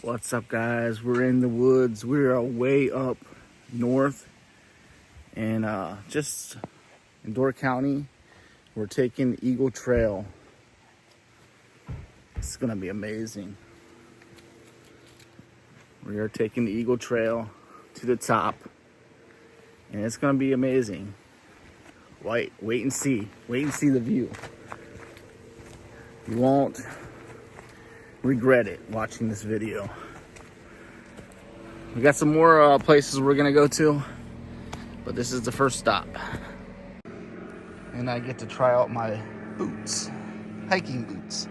What's up, guys? We're in the woods. We are way up north and just in Door County. We're taking the Eagle Trail. It's gonna be amazing. We are taking the Eagle Trail to the top and it's gonna be amazing. Wait and see. Wait and see the view. You won't regret it watching this video. We got some more places we're gonna go to, but this is the first stop. And I get to try out my boots, hiking boots.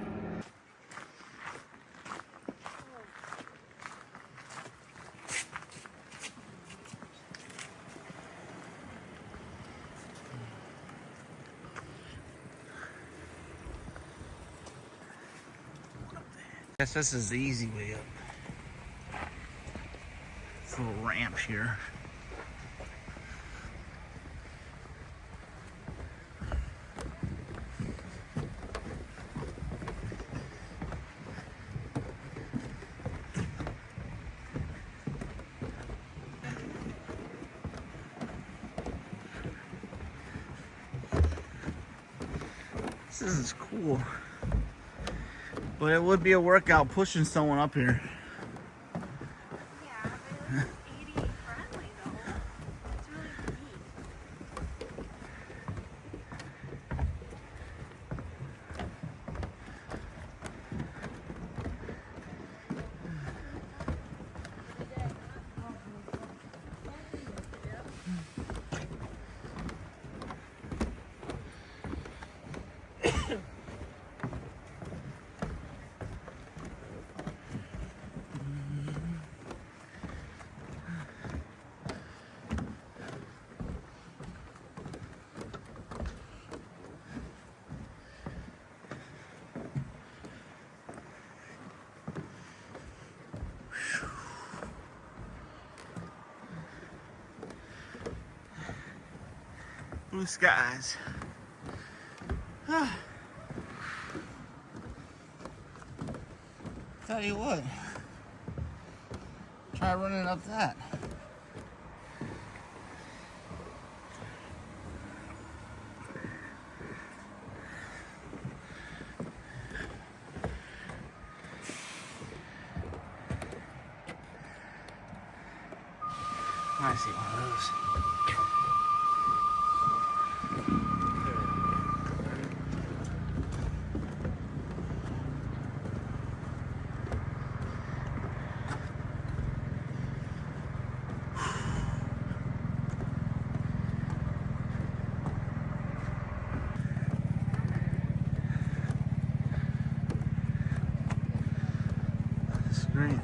I guess this is the easy way up. This little ramp here. This is cool. But it would be a workout pushing someone up here. Yeah, but it's ADA friendly though. It's really Blue skies. Tell you what, try running up that. I see one of those. Great.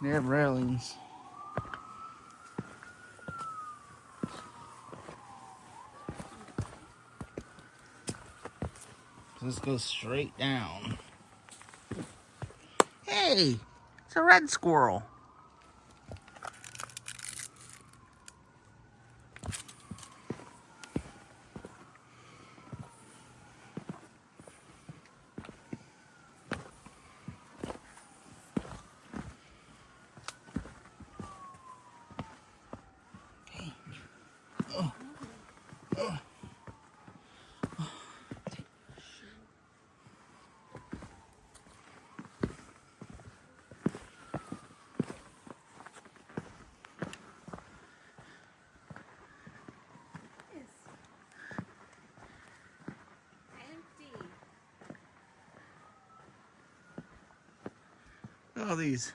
They have railings. Let's go straight down. Hey, it's a red squirrel. Look at all these.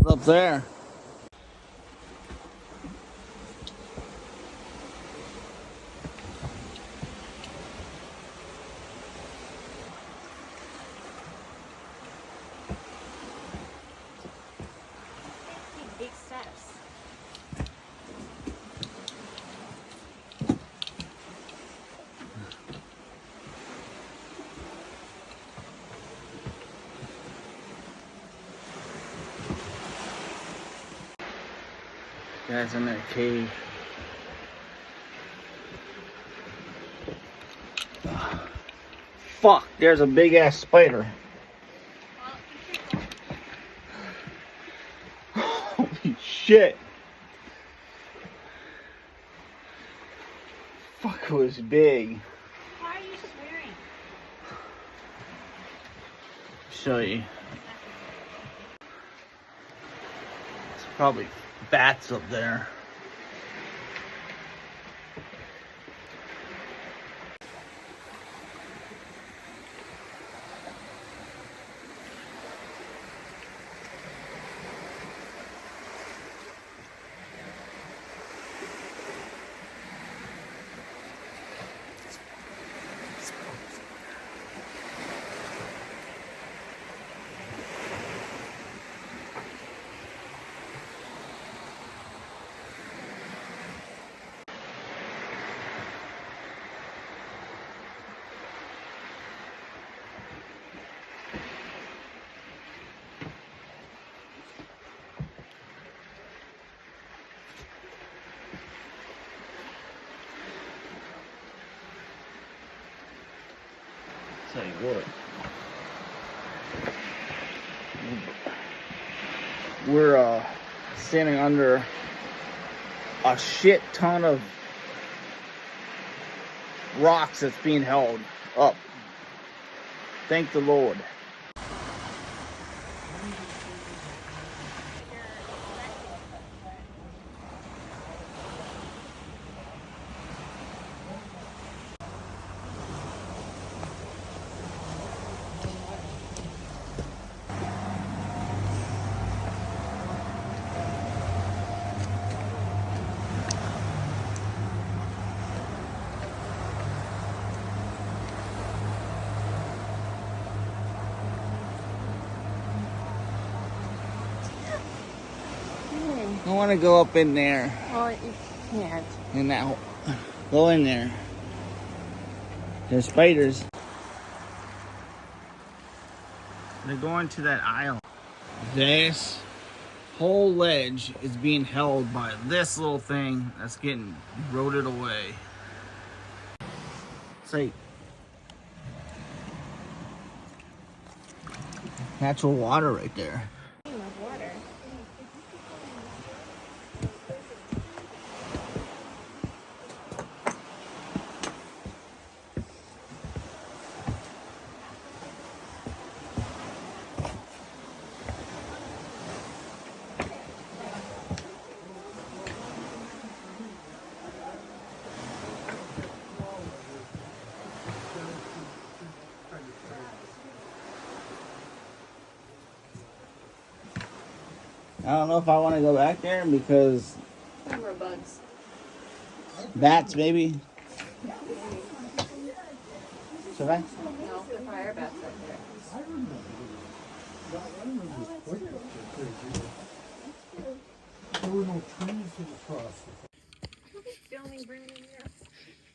What's up there? Big steps. Guys, I'm in a cave. Fuck, there's a big ass spider. Holy shit. Fuck, it was big. Why are you swearing? Show you. It's probably bats up there. Tell you what, we're standing under a shit ton of rocks that's being held up. Thank the Lord. I want to go up in there. Well, you can't. In that, go in there. There's spiders. They're going to that aisle. This whole ledge is being held by this little thing that's getting eroded away. It's like natural water right there. Water. I don't know if I want to go back there because Camera bugs. bats, maybe. Should I? No, the fire bats right there. There were no trees across. Filming, bring it in here.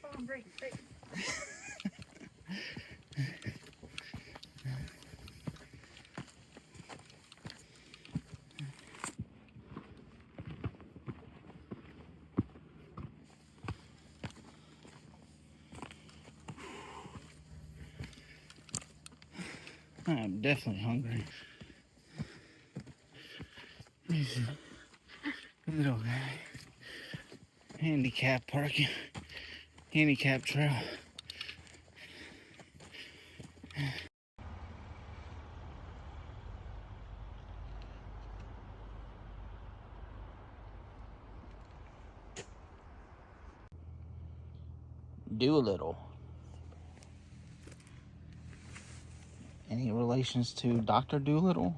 Oh, break. I'm definitely hungry. Little guy. Handicap parking. Handicap trail. Doolittle. Any relations to Dr. Doolittle?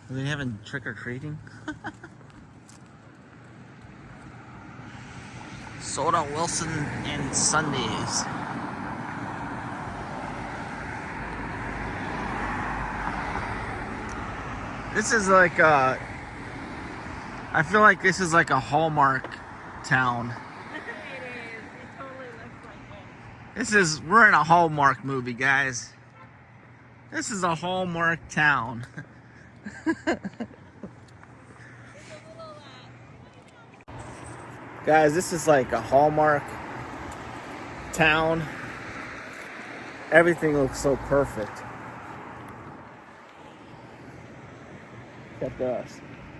Are they having trick-or-treating? Soda Wilson and Sundays. This is like I feel like this is like a Hallmark town. It is. It totally looks like it. We're in a Hallmark movie, guys. This is a Hallmark town. Guys, this is like a Hallmark town. Everything looks so perfect. Got the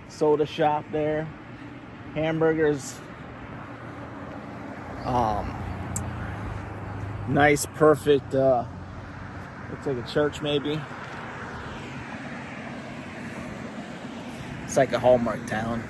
soda shop there, hamburgers, nice, perfect, looks like a church maybe. It's like a Hallmark town.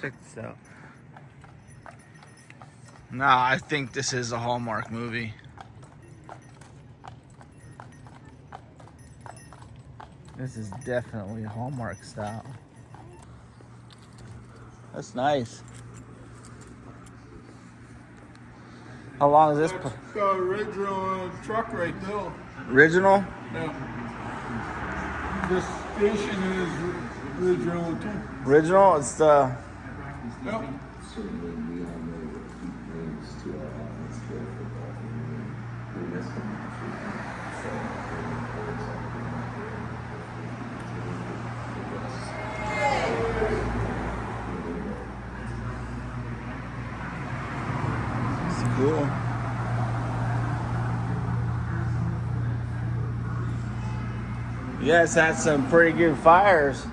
Check this out. No, I think this is a Hallmark movie. This is definitely Hallmark style. That's nice. How long is this? That's the original truck right there. Original? Yeah. The station is original too. Original? It's the... Yep. It's cool. You guys had some pretty good fires.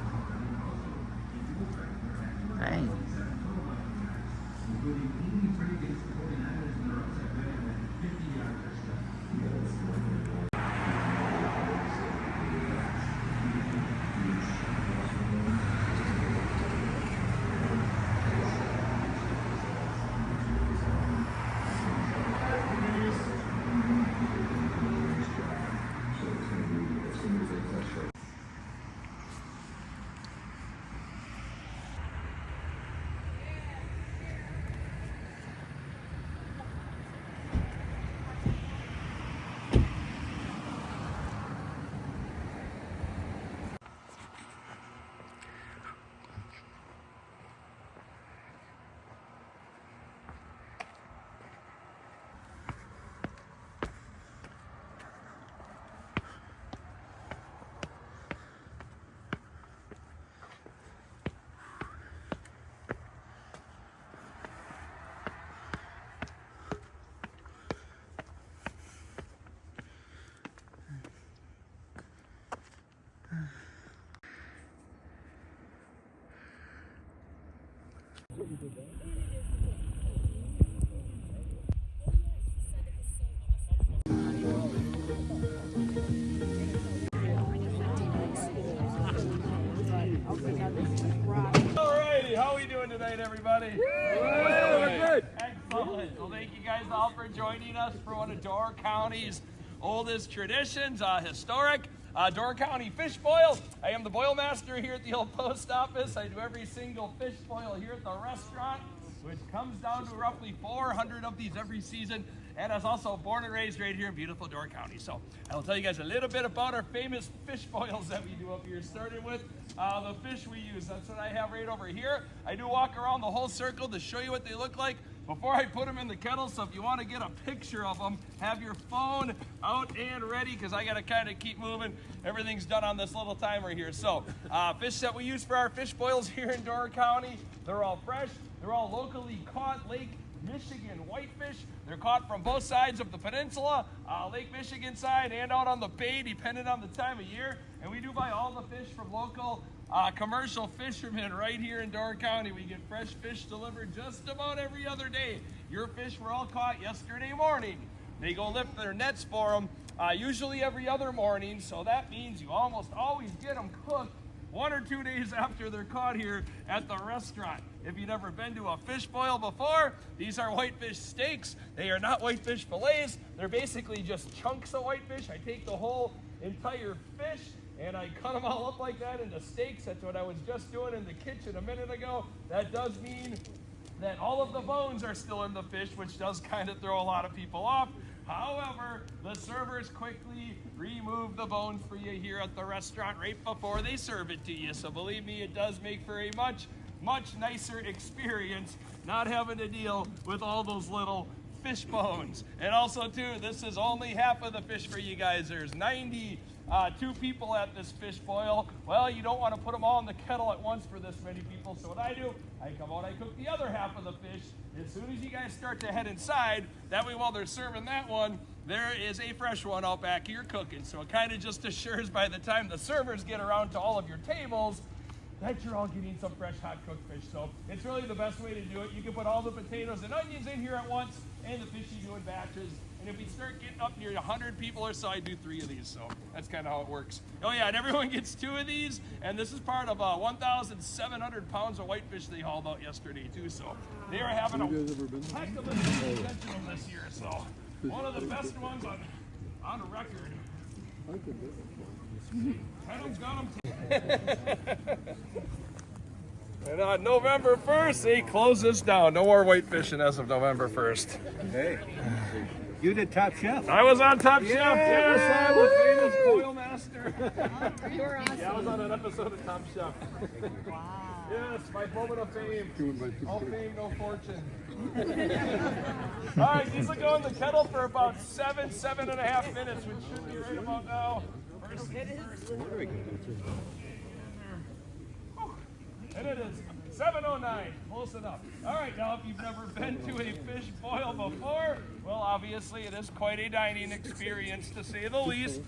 Dang. Alrighty, how are we doing tonight, everybody? Good. Excellent. Well, thank you guys all for joining us for one of Door County's oldest traditions, historic Door County fish boil. I am the boil master here at the old post office. I do every single fish boil here at the restaurant, which comes down to roughly 400 of these every season. And I was also born and raised right here in beautiful Door County. So I will tell you guys a little bit about our famous fish boils that we do up here, starting with the fish we use. That's what I have right over here. I do walk around the whole circle to show you what they look like before I put them in the kettle. So if you want to get a picture of them, have your phone out and ready, because I got to kind of keep moving. Everything's done on this little timer here. So fish that we use for our fish boils here in Door County, they're all fresh. They're all locally caught Lake Michigan whitefish. They're caught from both sides of the peninsula, Lake Michigan side and out on the bay, depending on the time of year. And we do buy all the fish from local commercial fishermen right here in Door County. We get fresh fish delivered just about every other day. Your fish were all caught yesterday morning. They go lift their nets for them, usually every other morning. So that means you almost always get them cooked 1 or 2 days after they're caught here at the restaurant. If you've never been to a fish boil before, these are whitefish steaks. They are not whitefish fillets. They're basically just chunks of whitefish. I take the whole entire fish and I cut them all up like that into steaks. That's what I was just doing in the kitchen a minute ago. That does mean that all of the bones are still in the fish, which does kind of throw a lot of people off. However, the servers quickly remove the bones for you here at the restaurant right before they serve it to you. So believe me, it does make for a much nicer experience not having to deal with all those little fish bones. And also too, this is only half of the fish for you guys. There's 92 people at this fish boil. Well, you don't want to put them all in the kettle at once for this many people. So what I do, I come out, I cook the other half of the fish. As soon as you guys start to head inside, that way while they're serving that one, there is a fresh one out back here cooking. So it kind of just assures by the time the servers get around to all of your tables that you're all getting some fresh hot cooked fish. So it's really the best way to do it. You can put all the potatoes and onions in here at once, and the fish you do in batches. And if we start getting up near 100 people or so, I do 3 of these. So that's kind of how it works. Oh yeah, and everyone gets 2 of these. And this is part of 1,700 pounds of whitefish they hauled out yesterday too. So they are having a heck of a convention on this year. So one of the best ones on record. Adam's got them. And on November 1st, they close this down. No more white fishing as of November 1st. Hey, you did Top Chef. I was on Top Chef. Yes, I'm a famous boil master. You were awesome. Yeah, I was on an episode of Top Chef. Wow. Yes, my moment of fame. All fame, no fortune. All right, these will go in the kettle for about 7.5 minutes, which should be right about now. And it is 7:09, close enough. All right, now if you've never been to a fish boil before, well, obviously it is quite a dining experience to say the least.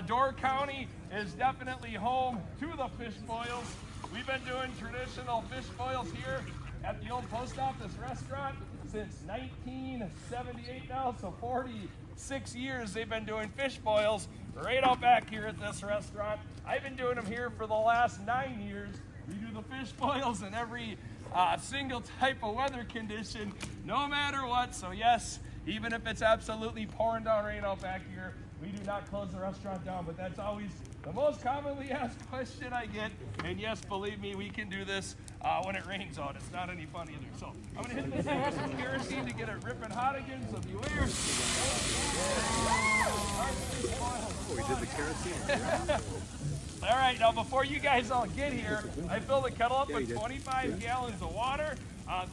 Door County is definitely home to the fish boils. We've been doing traditional fish boils here at the old post office restaurant since 1978 now, so 46 years they've been doing fish boils right out back here at this restaurant. I've been doing them here for the last 9 years. We do the fish boils in every single type of weather condition, no matter what. So yes, even if it's absolutely pouring down rain out back here, we do not close the restaurant down. But that's always the most commonly asked question I get. And yes, believe me, we can do this when it rains out. It's not any fun either. So I'm going to hit this with some kerosene to get it ripping hot again. So beware. Oh, we did the kerosene. All right, now before you guys all get here, I fill the kettle up with 25 gallons of water.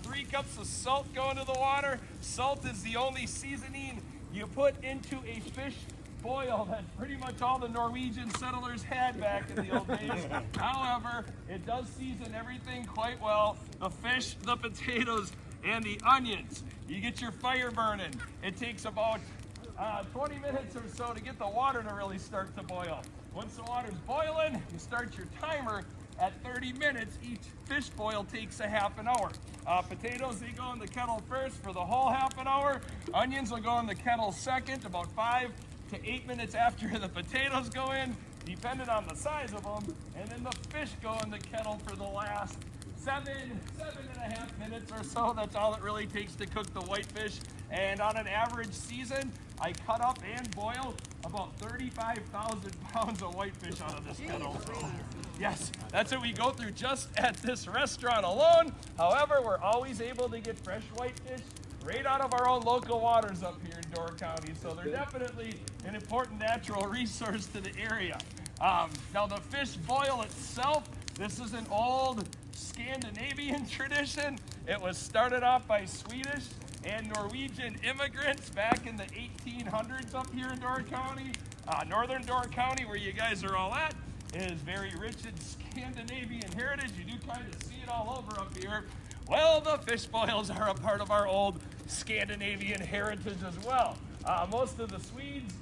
3 cups of salt go into the water. Salt is the only seasoning you put into a fish boil that pretty much all the Norwegian settlers had back in the old days. However, it does season everything quite well. The fish, the potatoes, and the onions. You get your fire burning. It takes about 20 minutes or so to get the water to really start to boil. Once the water's boiling, you start your timer at 30 minutes, each fish boil takes a half an hour. Potatoes, they go in the kettle first for the whole half an hour. Onions will go in the kettle second, about 5 to 8 minutes after the potatoes go in, depending on the size of them. And then the fish go in the kettle for the last 7.5 minutes or so. That's all it really takes to cook the whitefish. And on an average season, I cut up and boil about 35,000 pounds of whitefish out of this kettle. So, yes, that's what we go through just at this restaurant alone. However, we're always able to get fresh whitefish right out of our own local waters up here in Door County. So they're definitely an important natural resource to the area. Now the fish boil itself, this is an old Scandinavian tradition. It was started off by Swedish and Norwegian immigrants back in the 1800s up here in Door County. Northern Door County, where you guys are all at, is very rich in Scandinavian heritage. You do kind of see it all over up here. Well, the fish boils are a part of our old Scandinavian heritage as well. Most of the Swedes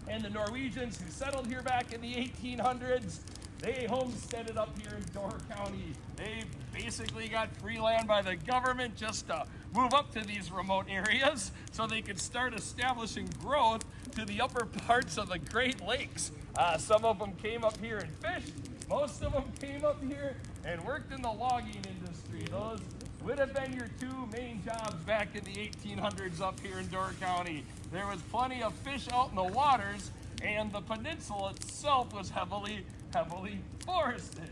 and the Norwegians who settled here back in the 1800s, they homesteaded up here in Door County. They basically got free land by the government just to move up to these remote areas so they could start establishing growth to the upper parts of the Great Lakes. Some of them came up here and fished. Most of them came up here and worked in the logging industry. Those would have been your two main jobs back in the 1800s up here in Door County. There was plenty of fish out in the waters, and the peninsula itself was heavily forested.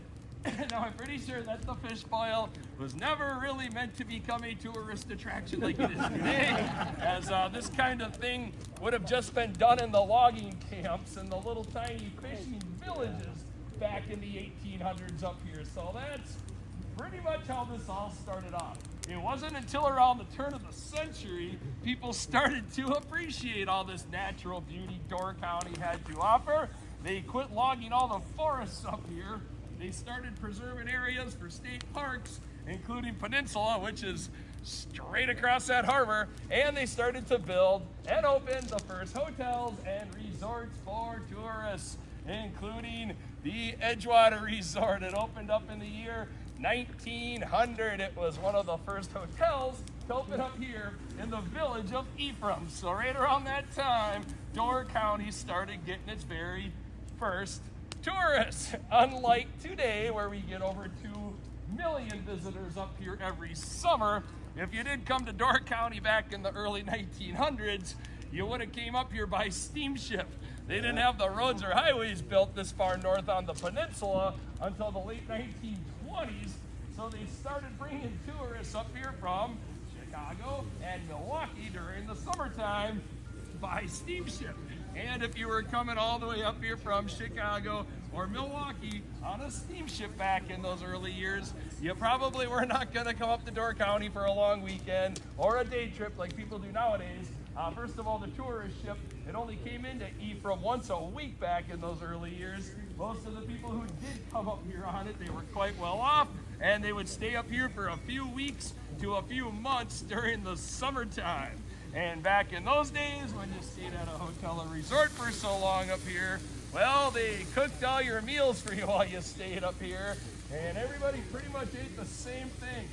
Now, I'm pretty sure that the fish boil was never really meant to become a tourist attraction like it is today, as this kind of thing would have just been done in the logging camps and the little tiny fishing villages back in the 1800s up here. So that's pretty much how this all started off. It wasn't until around the turn of the century people started to appreciate all this natural beauty Door County had to offer. They quit logging all the forests up here. They started preserving areas for state parks, including Peninsula, which is straight across that harbor, and they started to build and open the first hotels and resorts for tourists, including the Edgewater Resort. It opened up in the year 1900. It was one of the first hotels to open up here in the village of Ephraim. So right around that time, Door County started getting its very first tourists. Unlike today, where we get over 2 million visitors up here every summer, if you did come to Door County back in the early 1900s, you would have came up here by steamship. They didn't have the roads or highways built this far north on the peninsula until the late 1920s, so they started bringing tourists up here from Chicago and Milwaukee during the summertime by steamship. And if you were coming all the way up here from Chicago or Milwaukee on a steamship back in those early years, you probably were not going to come up to Door County for a long weekend or a day trip like people do nowadays. First of all, the tourist ship, it only came into Ephraim once a week back in those early years. Most of the people who did come up here on it, they were quite well off, and they would stay up here for a few weeks to a few months during the summertime. And back in those days, when you stayed at a hotel or resort for so long up here, well, they cooked all your meals for you while you stayed up here, and everybody pretty much ate the same thing.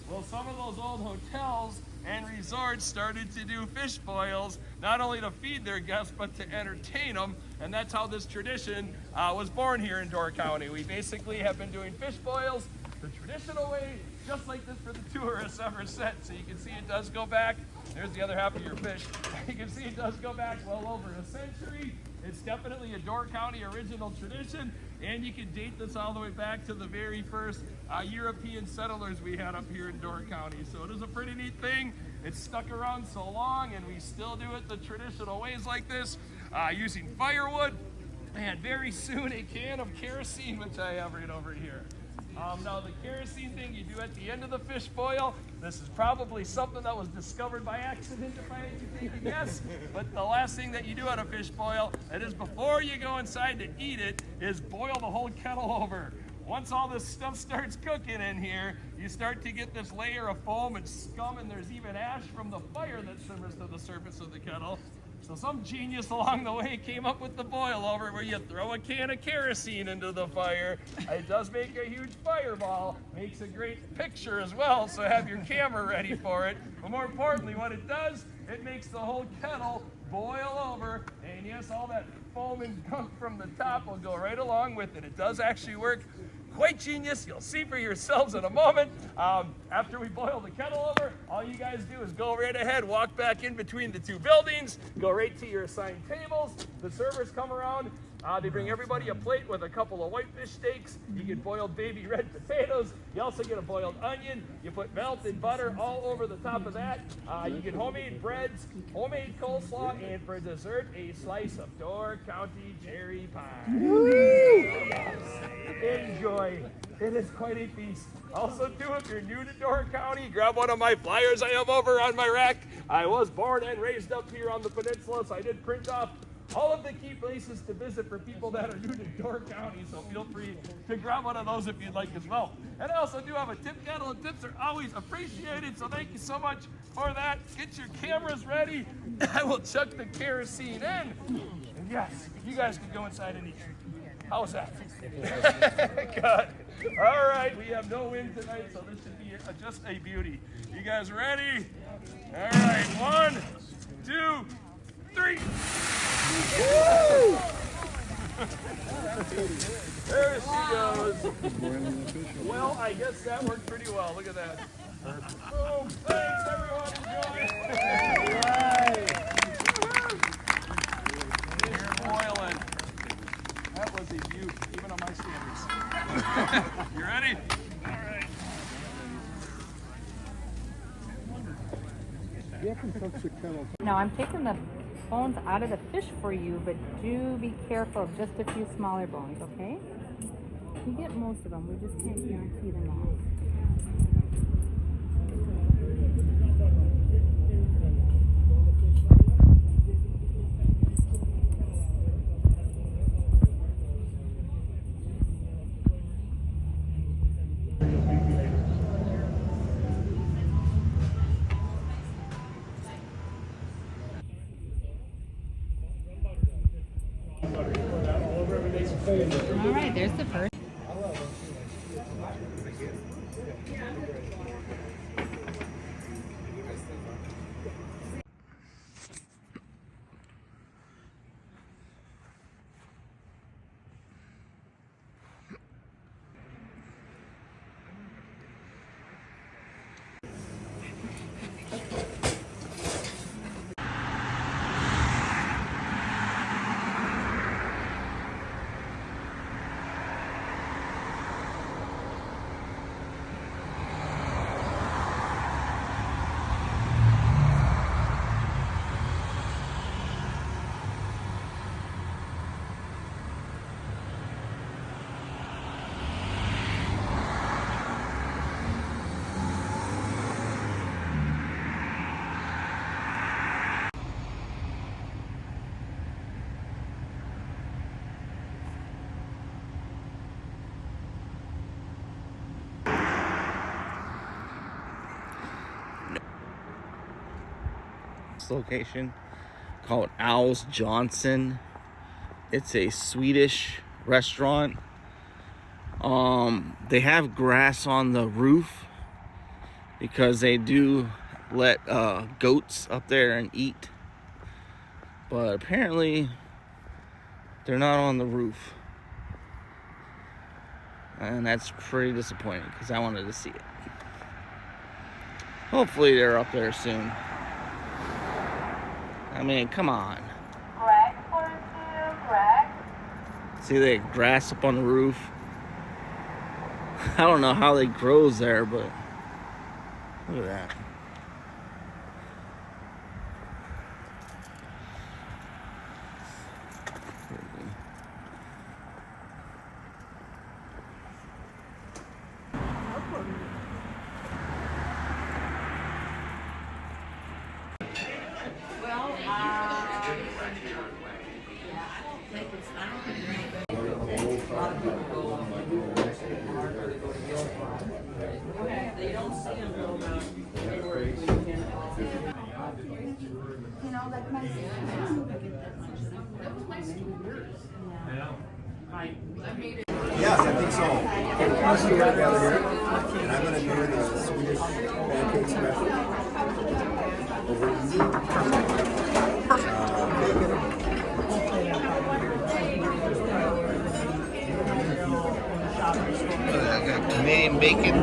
Well, some of those old hotels and resorts started to do fish boils, not only to feed their guests, but to entertain them, and that's how this tradition was born here in Door County. We basically have been doing fish boils the traditional way, just like this for the tourists ever since. So you can see it does go back. There's the other half of your fish. You can see it does go back well over a century. It's definitely a Door County original tradition, and you can date this all the way back to the very first European settlers we had up here in Door County. So it is a pretty neat thing. It's stuck around so long, and we still do it the traditional ways like this, using firewood, and very soon a can of kerosene, which I have right over here. Now the kerosene thing you do at the end of the fish boil, this is probably something that was discovered by accident if I had to take a guess, but the last thing that you do at a fish boil, that is before you go inside to eat it, is boil the whole kettle over. Once all this stuff starts cooking in here, you start to get this layer of foam and scum, and there's even ash from the fire that simmers to the surface of the kettle. So some genius along the way came up with the boil over where you throw a can of kerosene into the fire. It does make a huge fireball, makes a great picture as well, so have your camera ready for it. But more importantly, what it does, it makes the whole kettle boil over, and yes, all that foam and gunk from the top will go right along with it. It does actually work. Quite genius. You'll see for yourselves in a moment. After we boil the kettle over, all you guys do is go right ahead, walk back in between the two buildings, go right to your assigned tables. The servers come around. They bring everybody a plate with a couple of whitefish steaks. You get boiled baby red potatoes. You also get a boiled onion. You put melted butter all over the top of that. You get homemade breads, homemade coleslaw, and for dessert, a slice of Door County cherry pie. Enjoy. It is quite a feast. Also, too, if you're new to Door County, grab one of my flyers I have over on my rack. I was born and raised up here on the peninsula, so I did print off all of the key places to visit for people that are new to Door County, so feel free to grab one of those if you'd like as well. And I also do have a tip kettle, and tips are always appreciated, so thank you so much for that. Get your cameras ready. I will chuck the kerosene in. And yes, you guys can go inside and eat. How's that? Good. All right, we have no wind tonight, so this should be just a beauty. You guys ready? All right, 1, 2, 3. Woo! There she goes. Well, I guess that worked pretty well. Look at that. Boom. Thanks, everyone. Enjoy. You're boiling. That was a beaut, even on my standards. You ready? All right. Now I'm taking the bones out of the fish for you, but do be careful of just a few smaller bones, okay? You get most of them, we just can't guarantee them all. All right, there's the first. Location called Owls Johnson. It's a Swedish restaurant. They have grass on the roof because they do let goats up there and eat, but apparently they're not on the roof, and that's pretty disappointing because I wanted to see it. Hopefully they're up there soon. I mean, come on. See, they have grass up on the roof. I don't know how it grows there, but look at that. Yes, I think so. Let's do it together here. And I'm going to do the Swedish pancake special. Over easy. I got Canadian bacon.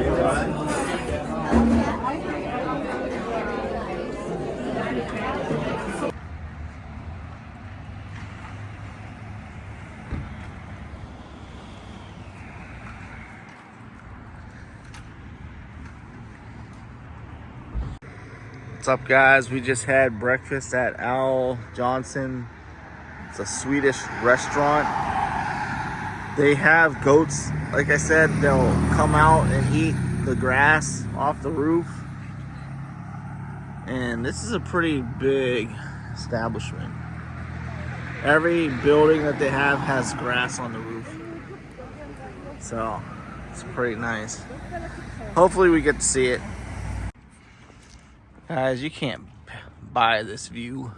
What's up, guys? We just had breakfast at Al Johnson. It's a Swedish restaurant. They have goats. Like I said, they'll come out and eat the grass off the roof. And this is a pretty big establishment. Every building that they have has grass on the roof. So it's pretty nice. Hopefully we get to see it. Guys, you can't buy this view.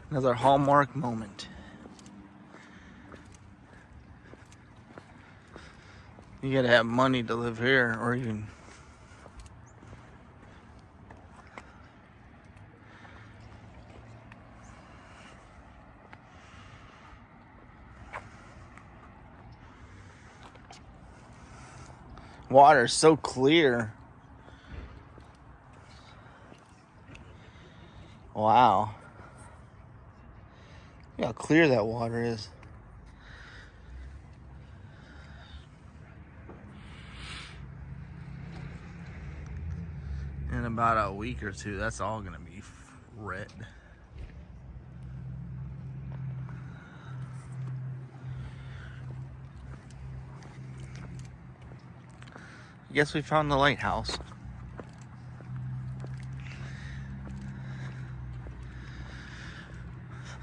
Another Hallmark moment. You gotta have money to live here, or even water is so clear. Wow. Look how clear that water is. In about a week or two, that's all gonna be red. I guess we found the lighthouse.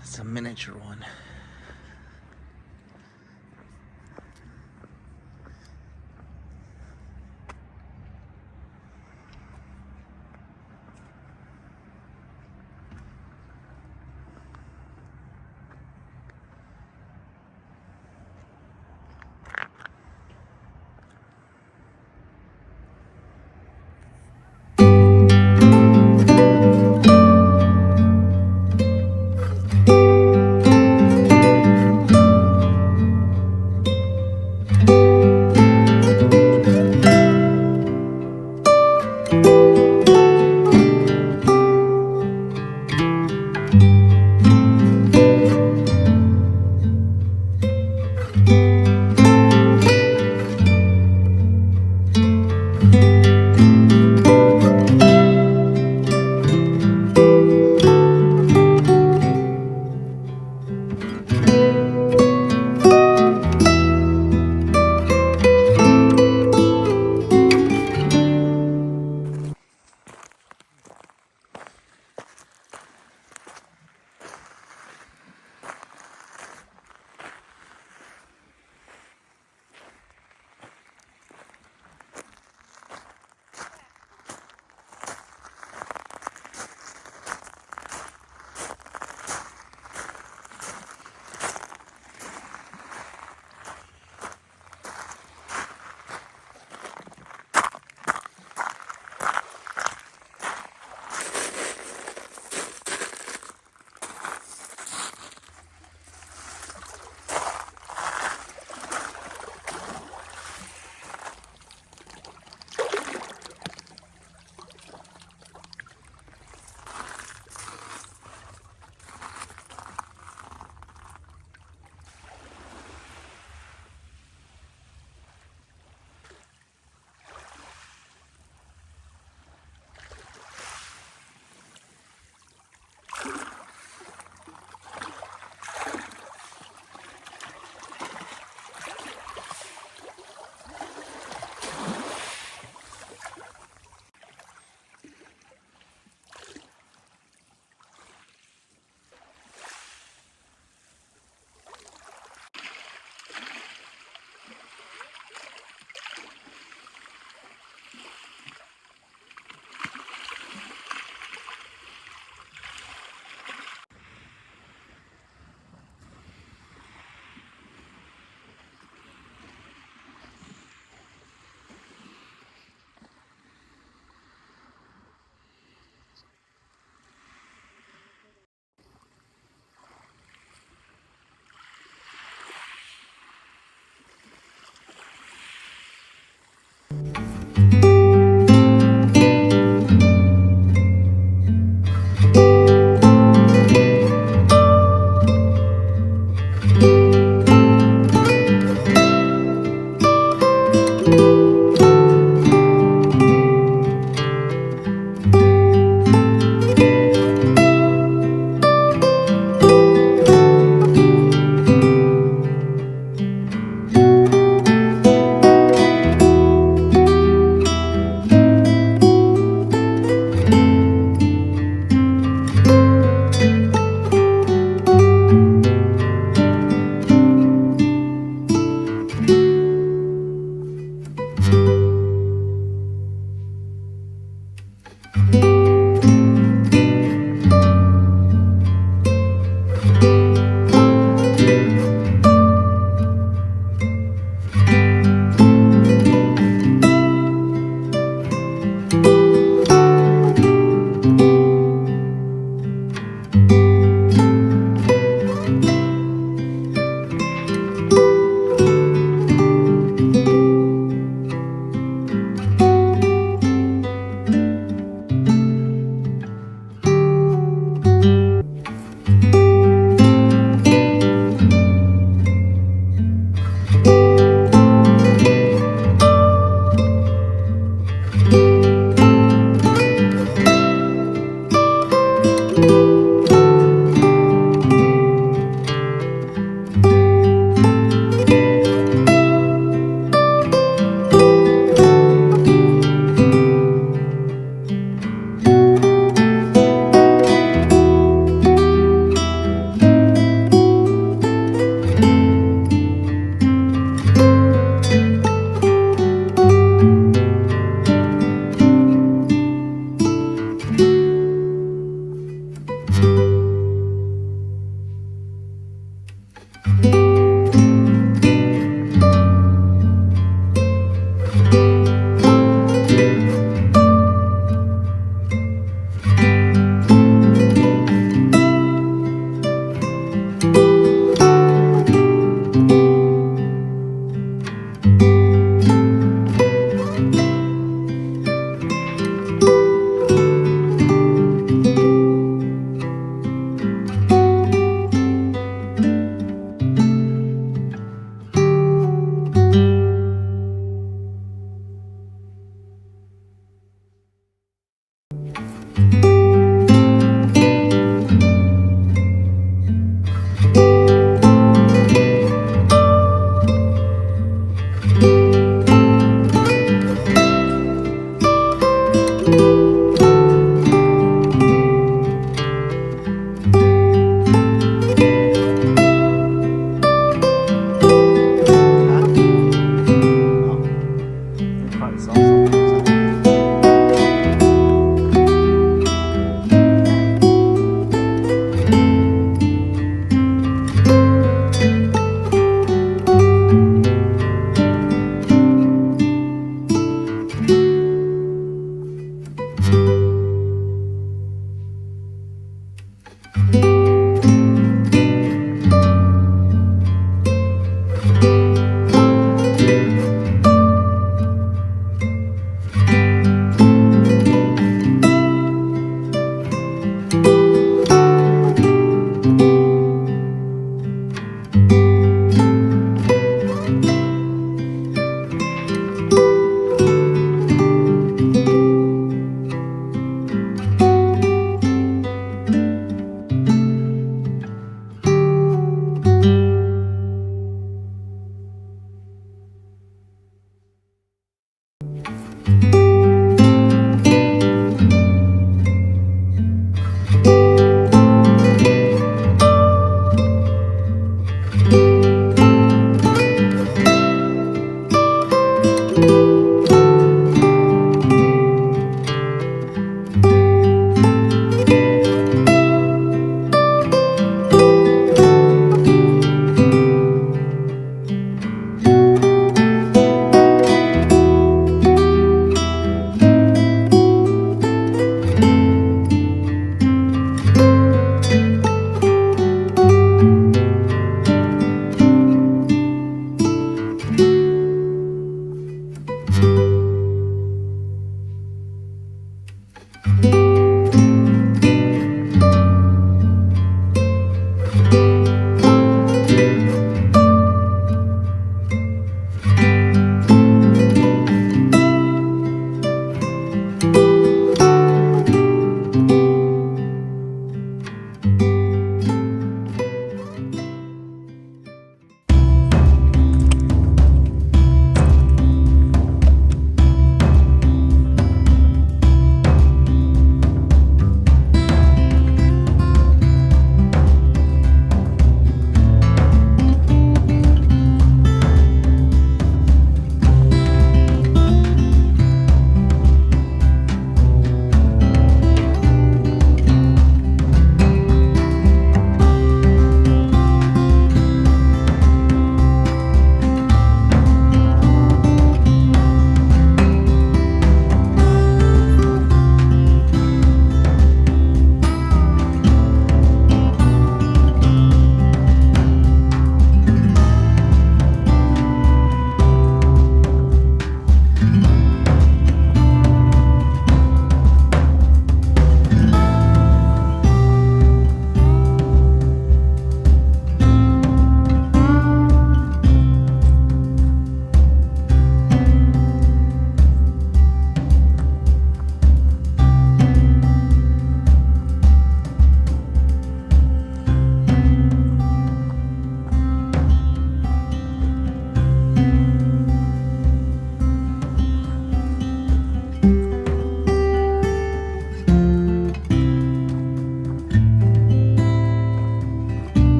It's a miniature one.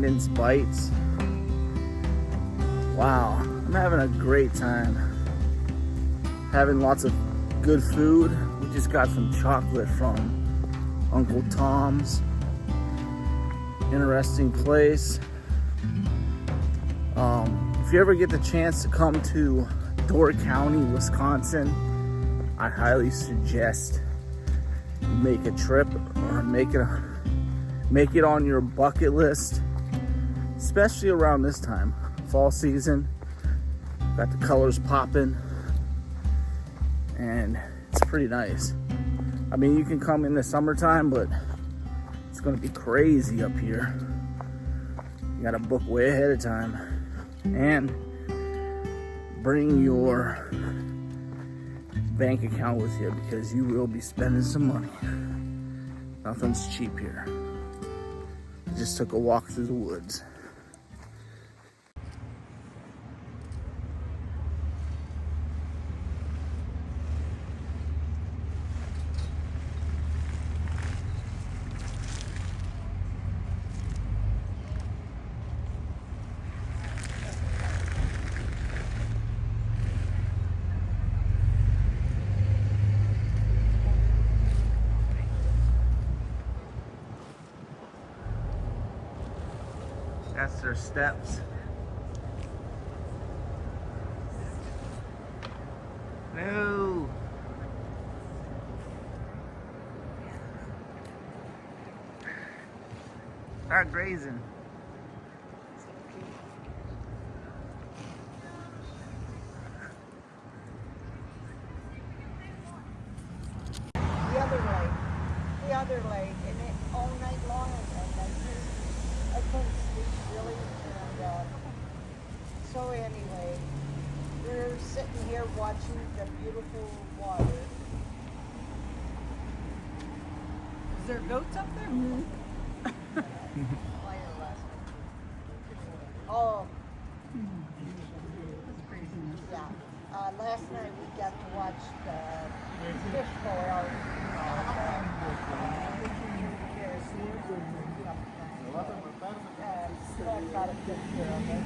Independence Bites. Wow, I'm having a great time. Having lots of good food. We just got some chocolate from Uncle Tom's. Interesting place. If you ever get the chance to come to Door County, Wisconsin, I highly suggest you make a trip or make it on your bucket list, especially around this time, fall season. Got the colors popping, and it's pretty nice. I mean, you can come in the summertime, but it's gonna be crazy up here. You gotta book way ahead of time, and bring your bank account with you because you will be spending some money. Nothing's cheap here. I just took a walk through the woods. That's their steps. No. Start grazing. The other lake, and it all night long, and I couldn't sleep really, and so anyway, we're sitting here watching the beautiful water. Is there goats up there? Oh. Yeah. Last night we got to watch the fish go out. Got a picture of it.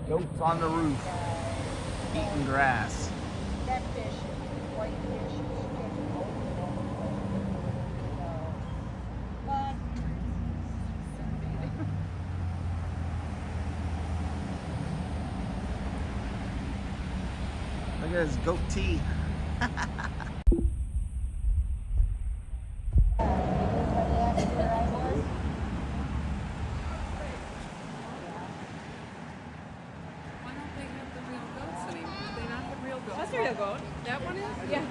Goats on the roof, eating grass. That fish, white fish, is getting but Look at his goatee. That's a real goat. That one is? Yeah.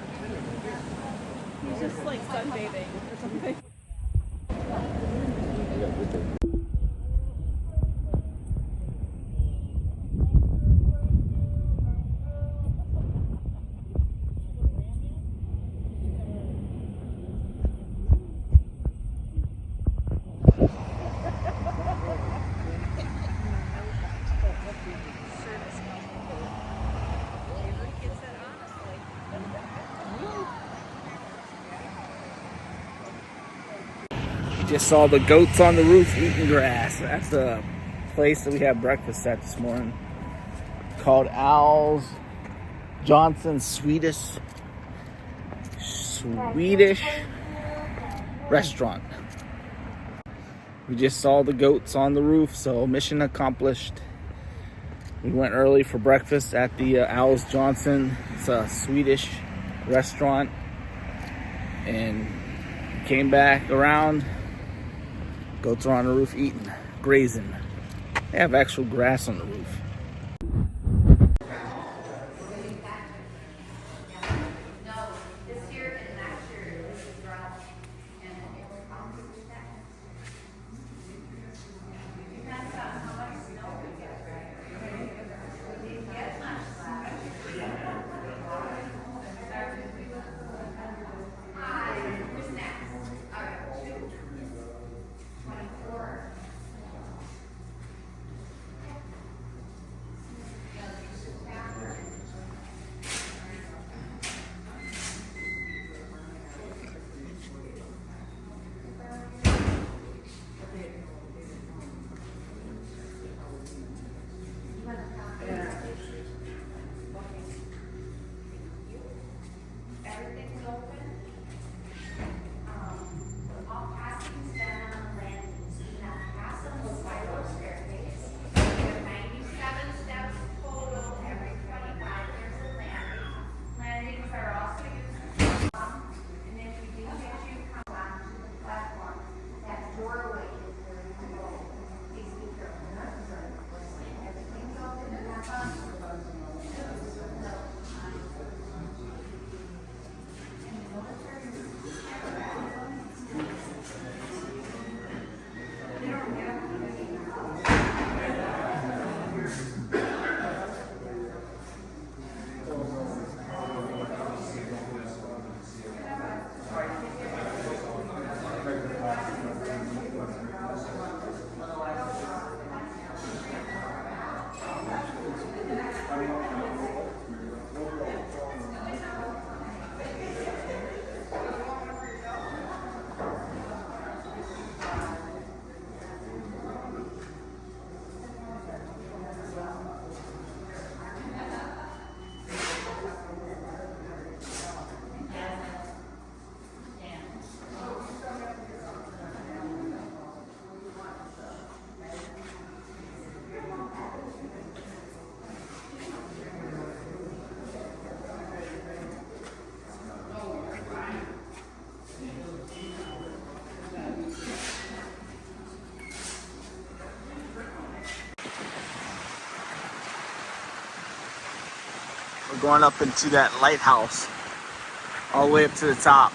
He's just like sunbathing or something. Just saw the goats on the roof eating grass. That's the place that we had breakfast at this morning, called Al's Johnson Swedish restaurant. We just saw the goats on the roof, so mission accomplished. We went early for breakfast at the Al's Johnson. It's a Swedish restaurant, and came back around. Goats are on the roof eating, grazing. They have actual grass on the roof. We're going up into that lighthouse, all the way up to the top.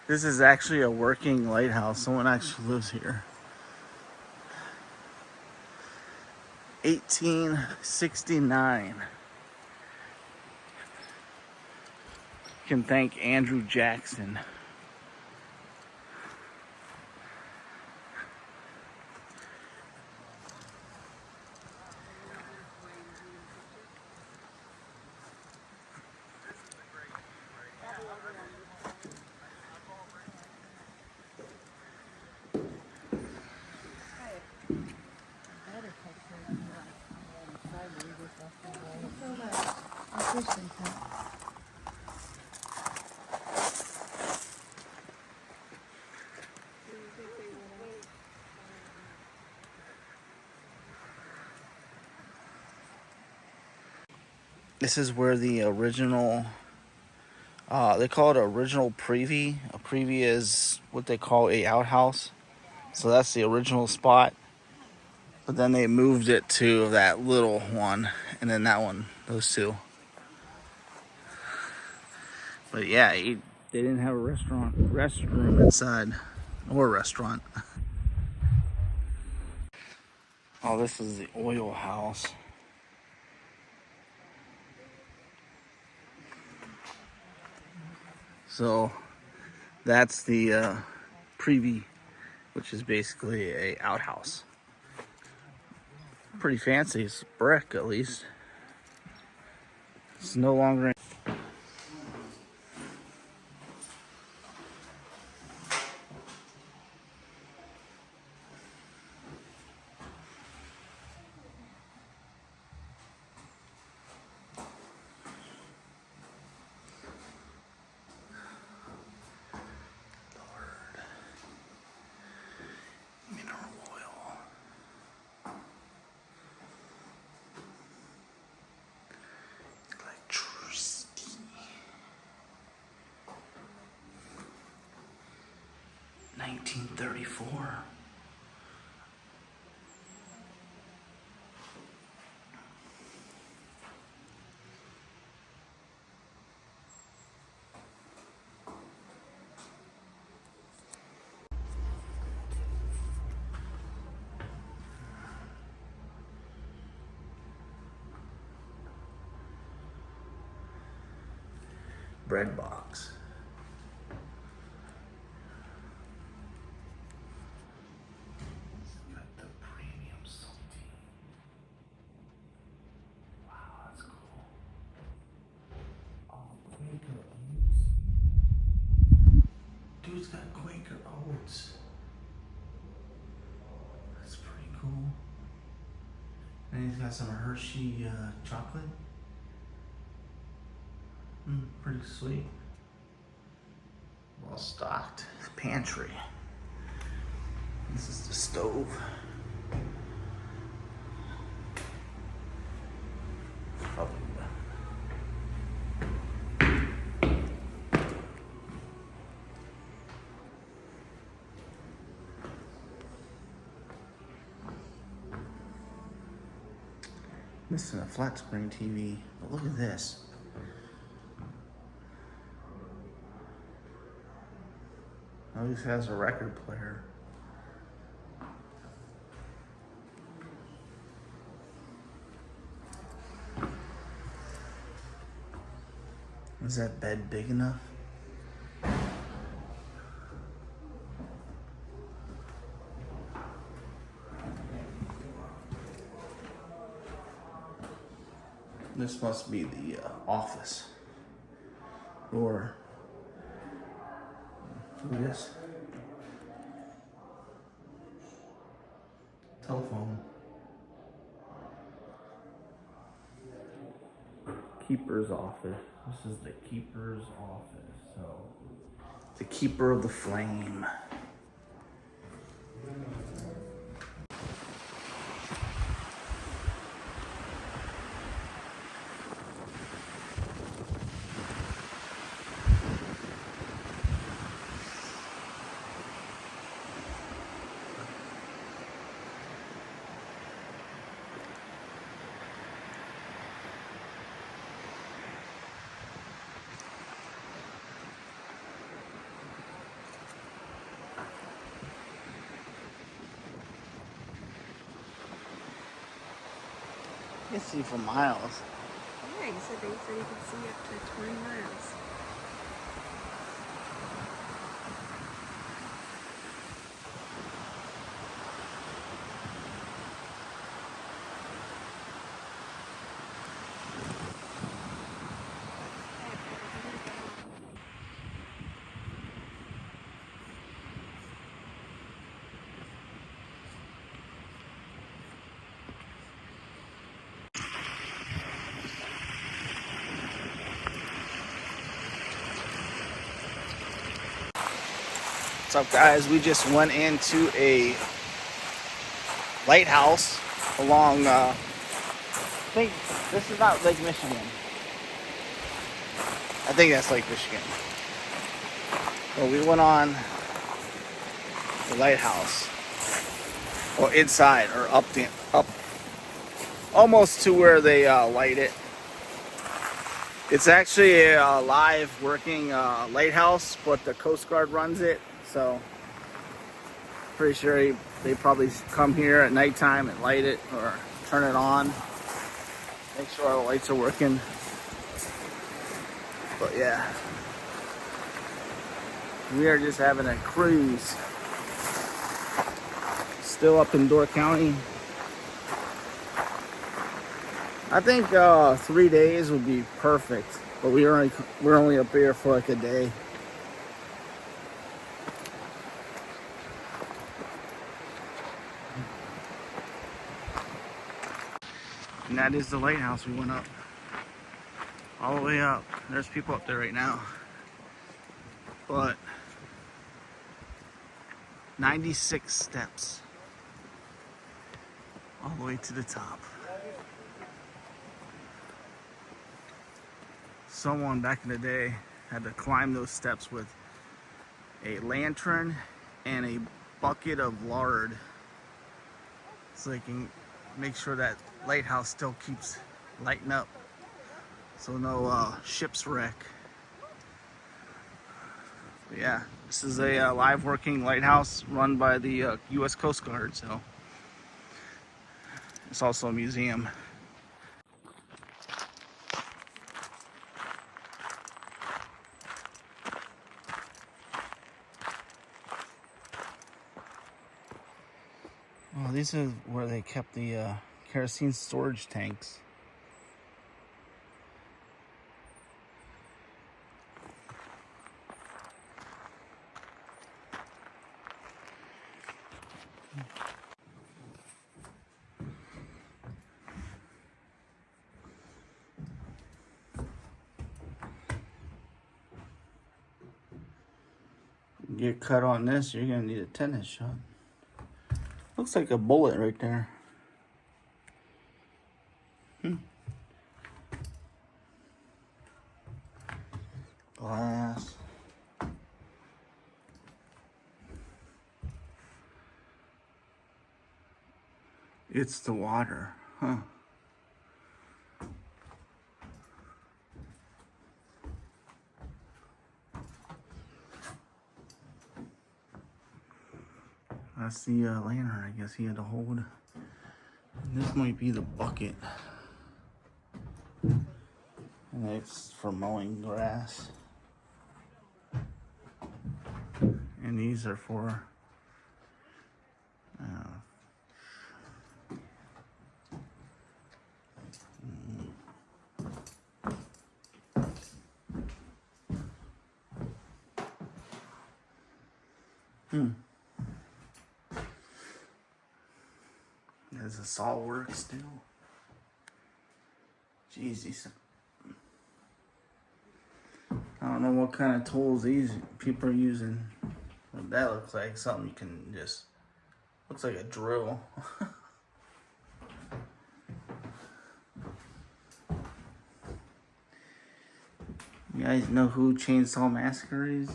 This is actually a working lighthouse. Someone actually lives here. 1869. You can thank Andrew Jackson. This is where the original, they call it original privy. A privy is what they call a outhouse. So that's the original spot. But then they moved it to that little one, and then that one, those two. But yeah, they didn't have a restroom inside, or restaurant. Oh, this is the oil house. So that's the privy, which is basically a outhouse. Pretty fancy. It's brick, at least. It's no longer. $1934. bread box. Got the premium saltine. Wow, that's cool. Oh, Quaker oats. Dude's got Quaker oats. That's pretty cool. And he's got some Hershey chocolate. Pretty sweet. Well stocked pantry. This is the stove. Probably missing a flat screen TV, but look at this. At least has a record player. Is that bed big enough? This must be the office. Or look at this. Telephone. Keeper's office. This is the keeper's office. So, the keeper of the flame. You can see for miles. Yeah, you said you could see up to 20 miles. What's up, guys? We just went into a lighthouse along, I think this is not Lake Michigan. I think that's Lake Michigan. But we went on the lighthouse, or inside, or up almost to where they light it. It's actually a live working lighthouse, but the Coast Guard runs it. So, pretty sure they probably come here at nighttime and light it or turn it on. Make sure all the lights are working. But yeah, we are just having a cruise. Still up in Door County. I think 3 days would be perfect, but we're only up here for like a day. And that is the lighthouse. We went up all the way up. There's people up there right now. But 96 steps all the way to the top. Someone back in the day had to climb those steps with a lantern and a bucket of lard so they can make sure that lighthouse still keeps lighting up so no ships wreck. But yeah, this is a live working lighthouse run by the U.S. Coast Guard, so it's also a museum. Oh, these are where they kept the kerosene storage tanks. Get cut on this, you're gonna need a tennis shot. Looks like a bullet right there. Glass. It's the water, huh? That's the lantern, I guess he had to hold. This might be the bucket. And it's for mowing grass. And these are for There's a saw work still. Jeez, I don't know what kind of tools these people are using. But that looks like something you can just, looks like a drill. You guys know who Chainsaw Massacre is?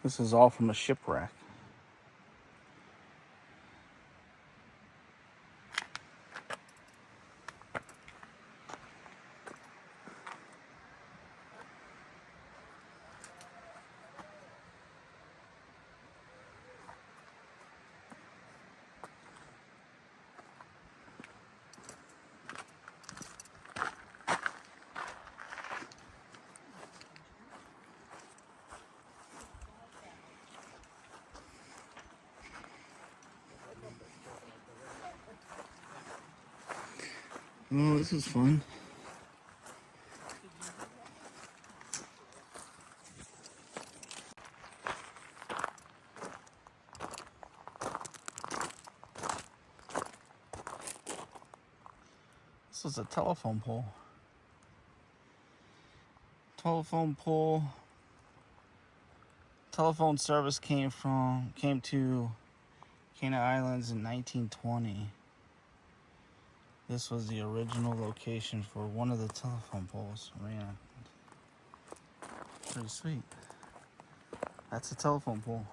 This is all from a shipwreck. Oh, this is fun. This was a telephone pole. Telephone service came to Cana Islands in 1920. This was the original location for one of the telephone poles. Man, pretty sweet. That's a telephone pole.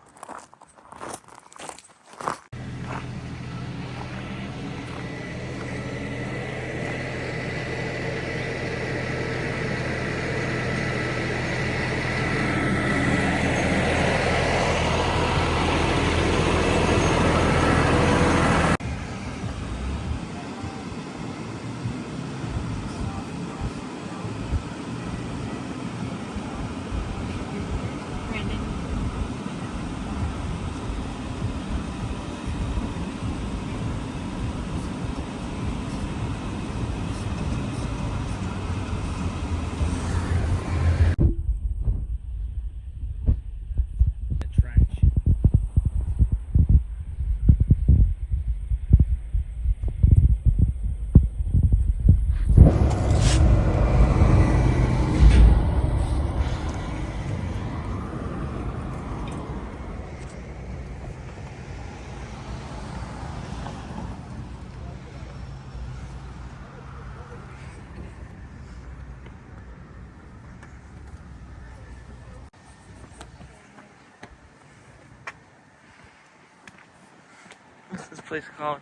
What's this place called?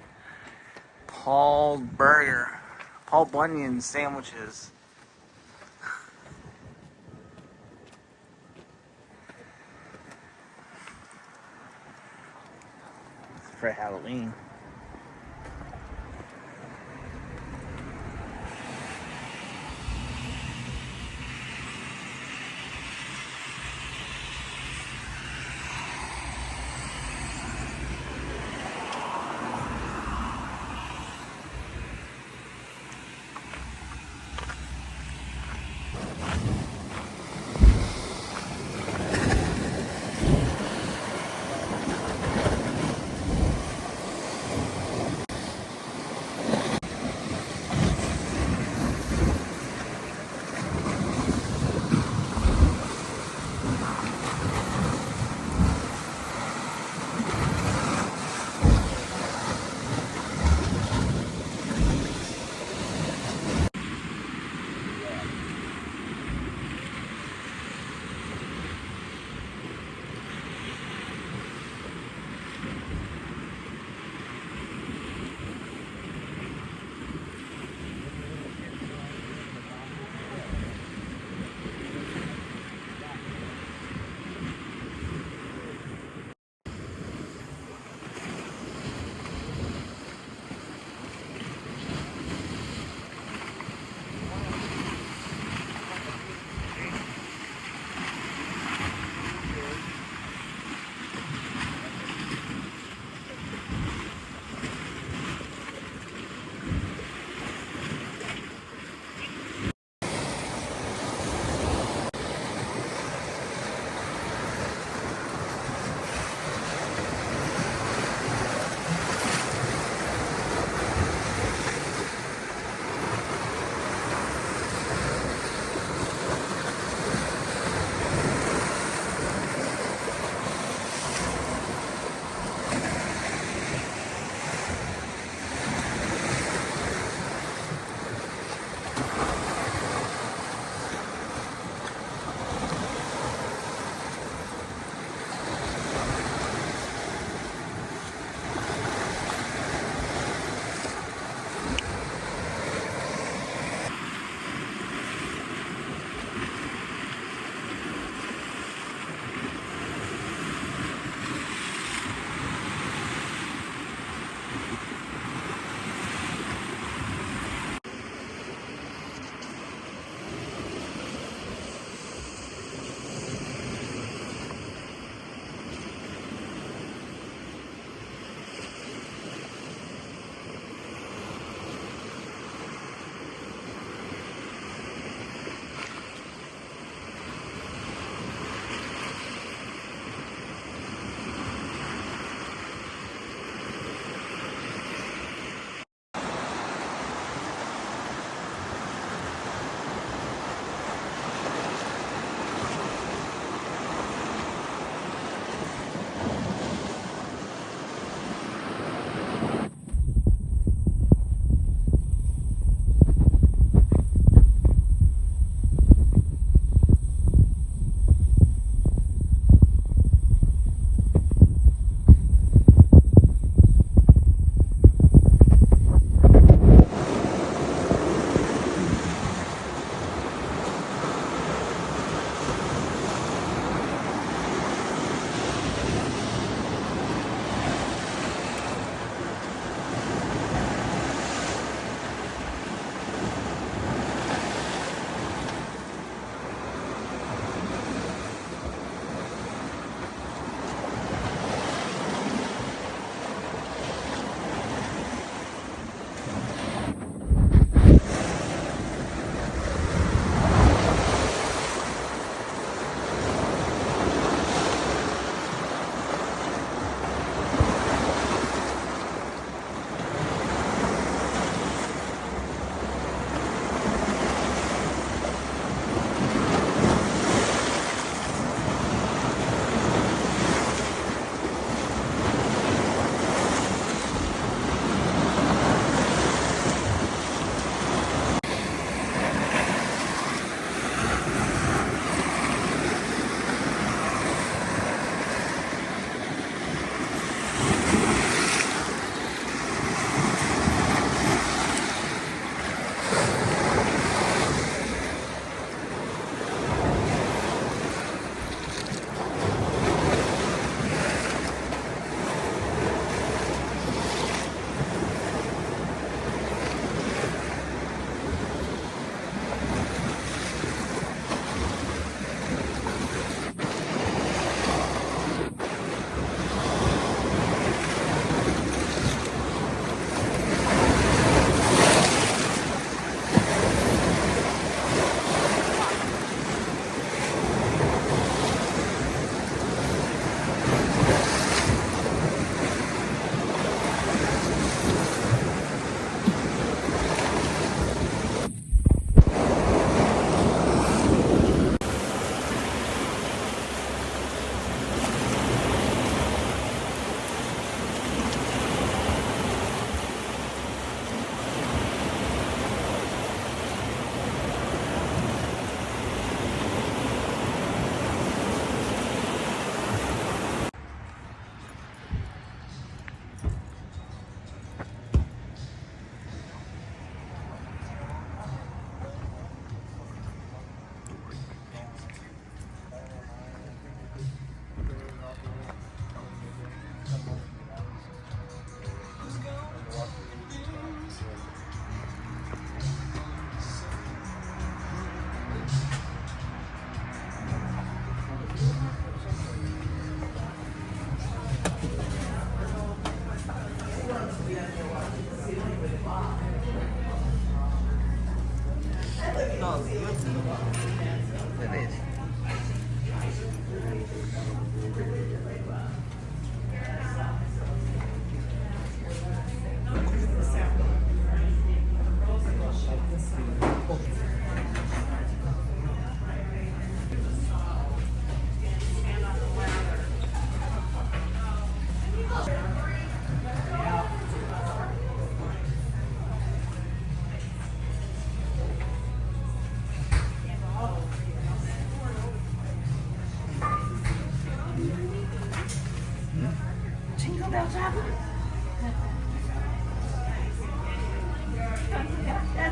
Paul Bunyan Sandwiches. It's for Halloween.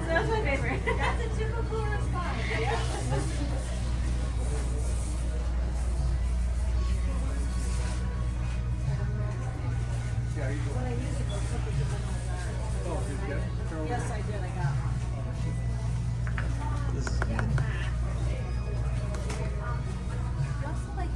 That's my favorite. That's a typical response. Yes, I did. I got one. This is good. Just like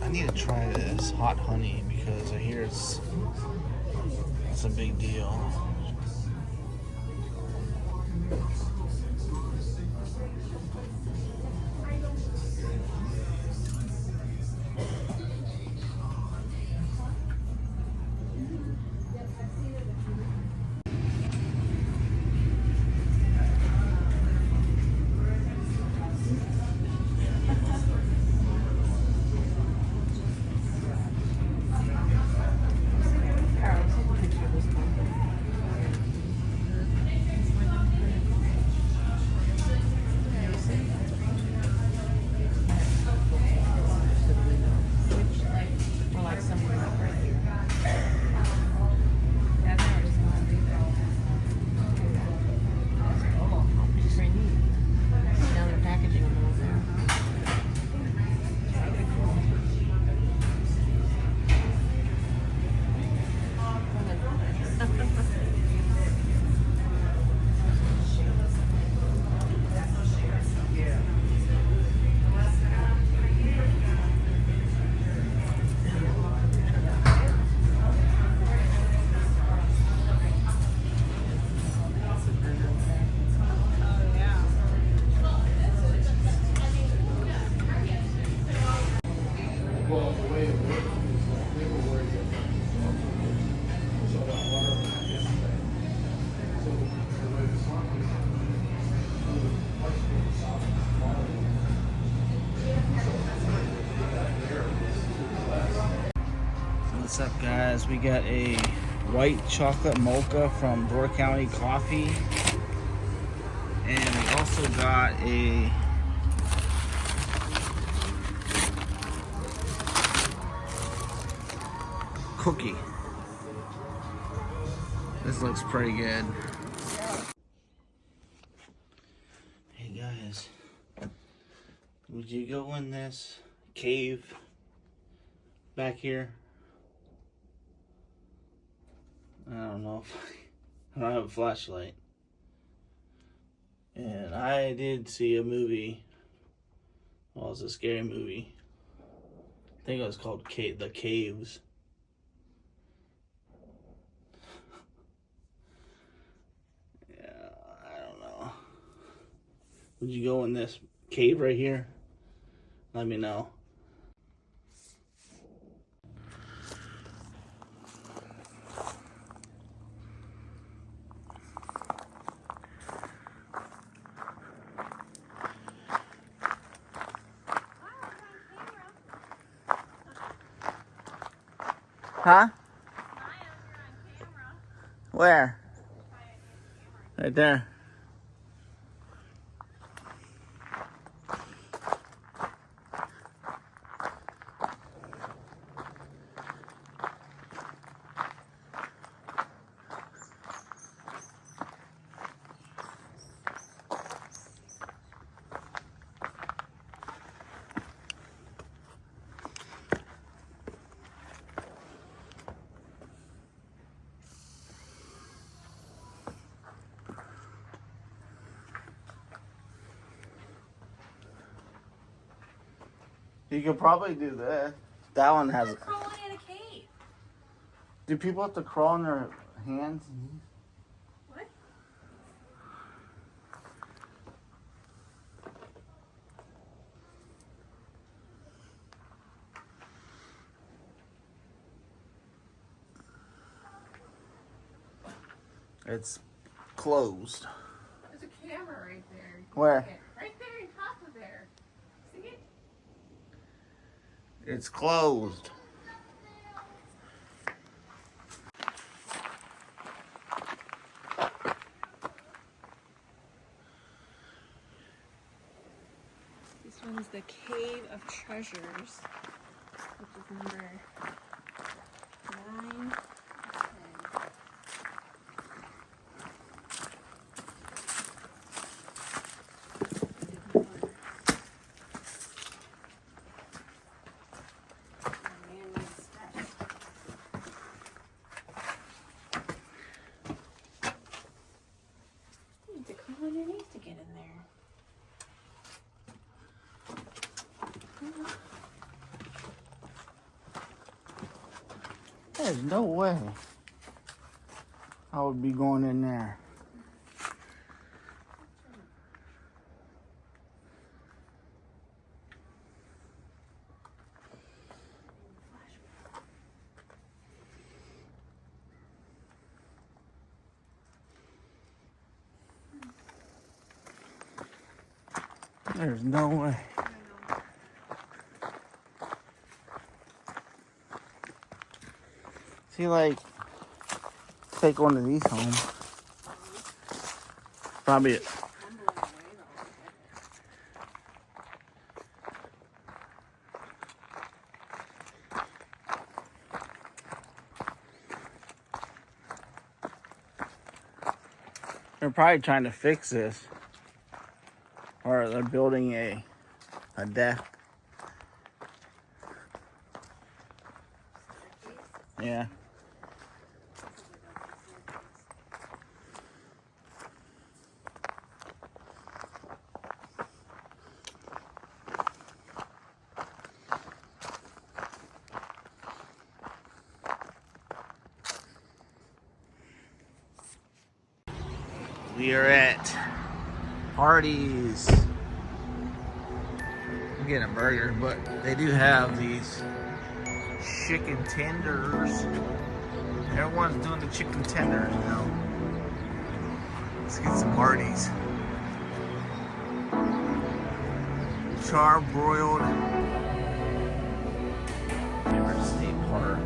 I need to try this hot honey because I hear it's a big deal. What's up, guys? We got a white chocolate mocha from Door County Coffee, and we also got a cookie. This looks pretty good. Hey guys, would you go in this cave back here? I don't know if I don't have a flashlight. And I did see a movie. Well, it's a scary movie. I think it was called The Caves. Yeah, I don't know. Would you go in this cave right here? Let me know. Huh? Where? Right there. You could probably do this. That one has. Crawling in a cave. Do people have to crawl on their hands? What? It's closed. There's a camera right there. Where? Right there on top of there. See it? It's closed. This one's the Cave of Treasures, which is number 9 and 10. You need to crawl underneath to get in there. There's no way I would be going in there. There's no way. See, like, take one of these home. Probably. They're probably trying to fix this. Or they're building a deck. Yeah. We are at Hardee's. I'm getting a burger, but they do have these chicken tenders. Everyone's doing the chicken tenders now. Let's get some Hardee's. Charbroiled. Newport State Park.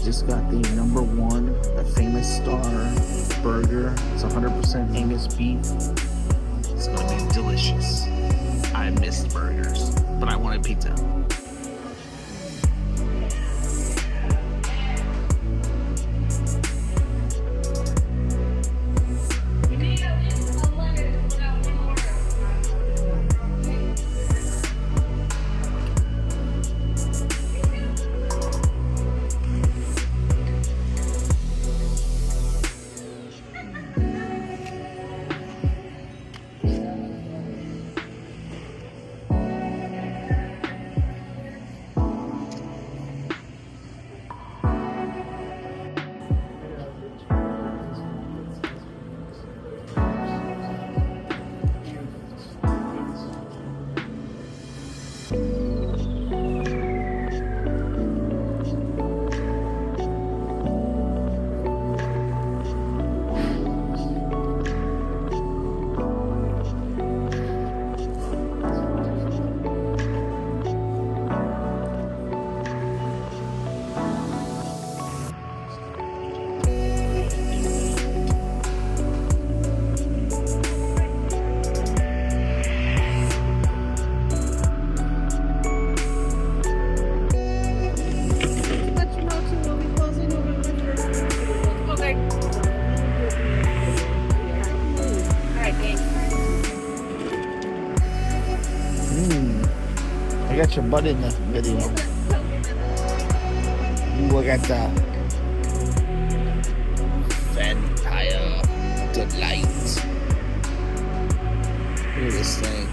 Just got the #1, the famous Star burger. It's 100% Angus beef. It's gonna be delicious. I missed burgers, but I wanted pizza. get your butt in the video. You look at the Vampire Delight. Look at this thing.